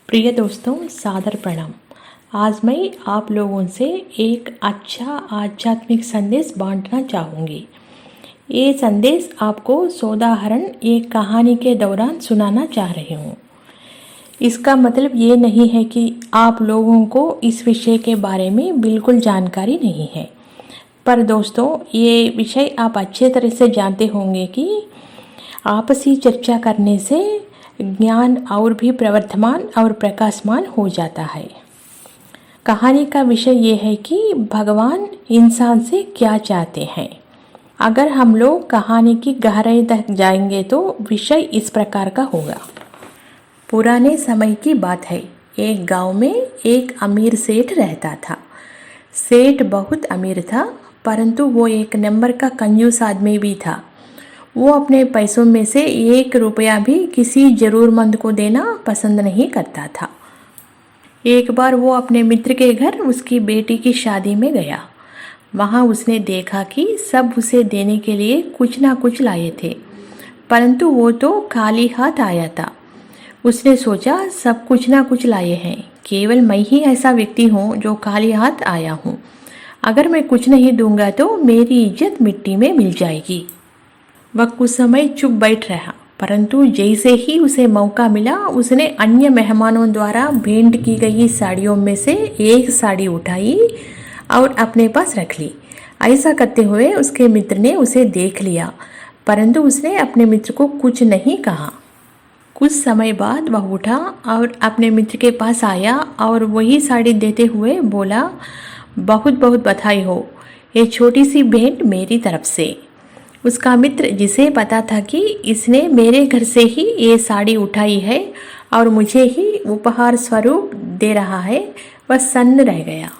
प्रिय दोस्तों, सादर प्रणाम। आज मैं आप लोगों से एक अच्छा आध्यात्मिक संदेश बांटना चाहूँगी। ये संदेश आपको सोदाहरण एक कहानी के दौरान सुनाना चाह रही हूँ। इसका मतलब ये नहीं है कि आप लोगों को इस विषय के बारे में बिल्कुल जानकारी नहीं है, पर दोस्तों ये विषय आप अच्छे तरह से जानते होंगे कि आपसी चर्चा करने से ज्ञान और भी प्रवर्धमान और प्रकाशमान हो जाता है। कहानी का विषय ये है कि भगवान इंसान से क्या चाहते हैं। अगर हम लोग कहानी की गहराई तक जाएंगे तो विषय इस प्रकार का होगा। पुराने समय की बात है। एक गांव में एक अमीर सेठ रहता था। सेठ बहुत अमीर था, परंतु वो एक नंबर का कंजूस आदमी भी था। वो अपने पैसों में से 1 रुपया भी किसी ज़रूरतमंद को देना पसंद नहीं करता था। एक बार वो अपने मित्र के घर उसकी बेटी की शादी में गया। वहाँ उसने देखा कि सब उसे देने के लिए कुछ ना कुछ लाए थे, परंतु वो तो खाली हाथ आया था। उसने सोचा सब कुछ ना कुछ लाए हैं, केवल मैं ही ऐसा व्यक्ति हूँ जो खाली हाथ आया हूँ। अगर मैं कुछ नहीं दूंगा तो मेरी इज्जत मिट्टी में मिल जाएगी। वह कुछ समय चुप बैठ रहा, परंतु जैसे ही उसे मौका मिला उसने अन्य मेहमानों द्वारा भेंट की गई साड़ियों में से एक साड़ी उठाई और अपने पास रख ली। ऐसा करते हुए उसके मित्र ने उसे देख लिया, परंतु उसने अपने मित्र को कुछ नहीं कहा। कुछ समय बाद वह उठा और अपने मित्र के पास आया और वही साड़ी देते हुए बोला, बहुत बहुत बधाई हो, ये छोटी सी भेंट मेरी तरफ से। उसका मित्र, जिसे पता था कि इसने मेरे घर से ही ये साड़ी उठाई है और मुझे ही उपहार स्वरूप दे रहा है, वह सन्न रह गया।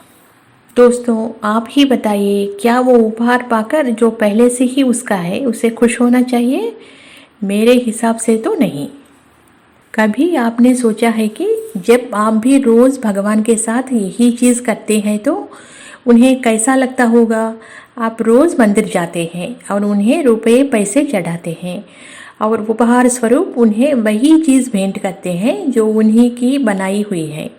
दोस्तों आप ही बताइए, क्या वो उपहार पाकर जो पहले से ही उसका है उसे खुश होना चाहिए? मेरे हिसाब से तो नहीं। कभी आपने सोचा है कि जब आप भी रोज़ भगवान के साथ यही चीज़ करते हैं तो उन्हें कैसा लगता होगा? आप रोज़ मंदिर जाते हैं और उन्हें रुपए पैसे चढ़ाते हैं और उपहार स्वरूप उन्हें वही चीज़ भेंट करते हैं जो उन्हीं की बनाई हुई है,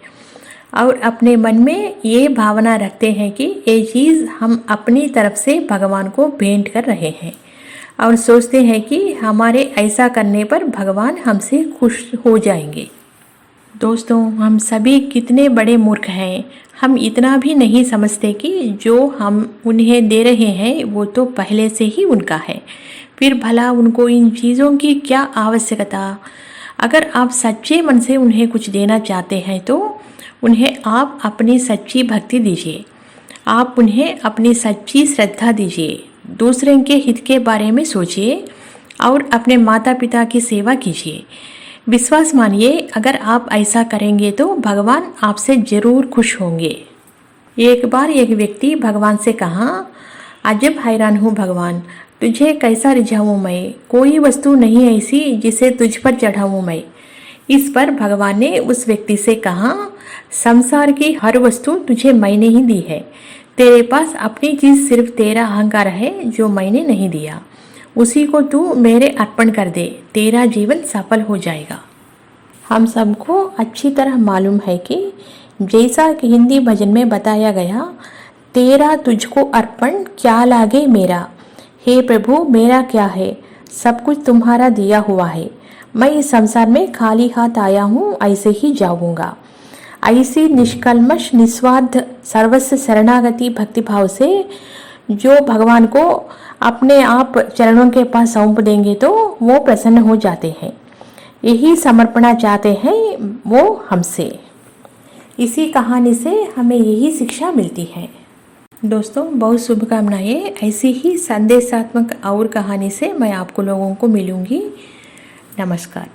और अपने मन में ये भावना रखते हैं कि ये चीज़ हम अपनी तरफ से भगवान को भेंट कर रहे हैं, और सोचते हैं कि हमारे ऐसा करने पर भगवान हमसे खुश हो जाएंगे। दोस्तों हम सभी कितने बड़े मूर्ख हैं। हम इतना भी नहीं समझते कि जो हम उन्हें दे रहे हैं वो तो पहले से ही उनका है, फिर भला उनको इन चीज़ों की क्या आवश्यकता। अगर आप सच्चे मन से उन्हें कुछ देना चाहते हैं तो उन्हें आप अपनी सच्ची भक्ति दीजिए, आप उन्हें अपनी सच्ची श्रद्धा दीजिए, दूसरे के हित के बारे में सोचिए और अपने माता पिता की सेवा कीजिए। विश्वास मानिए, अगर आप ऐसा करेंगे तो भगवान आपसे जरूर खुश होंगे। एक बार एक व्यक्ति भगवान से कहा, अजब हैरान हूँ भगवान, तुझे कैसा रिझाऊँ मैं? कोई वस्तु नहीं ऐसी जिसे तुझ पर चढ़ाऊँ मैं। इस पर भगवान ने उस व्यक्ति से कहा, संसार की हर वस्तु तुझे मैंने ही दी है। तेरे पास अपनी चीज़ सिर्फ तेरा अहंकार है जो मैंने नहीं दिया। उसी को तू मेरे अर्पण कर दे, तेरा जीवन सफल हो जाएगा। हम सबको अच्छी तरह मालूम है कि जैसा कि हिंदी भजन में बताया गया, तेरा तुझको अर्पण क्या लागे मेरा। हे प्रभु मेरा क्या है, सब कुछ तुम्हारा दिया हुआ है। मैं इस संसार में खाली हाथ आया हूँ, ऐसे ही जाऊँगा। ऐसी निष्कल्मश निस्वार्थ सर्वस्व शरणागति भक्तिभाव से जो भगवान को अपने आप चरणों के पास सौंप देंगे तो वो प्रसन्न हो जाते हैं। यही समर्पणा चाहते हैं वो हमसे। इसी कहानी से हमें यही शिक्षा मिलती है। दोस्तों बहुत शुभकामनाएं। ऐसी ही संदेशात्मक और कहानी से मैं आपको लोगों को मिलूंगी। नमस्कार।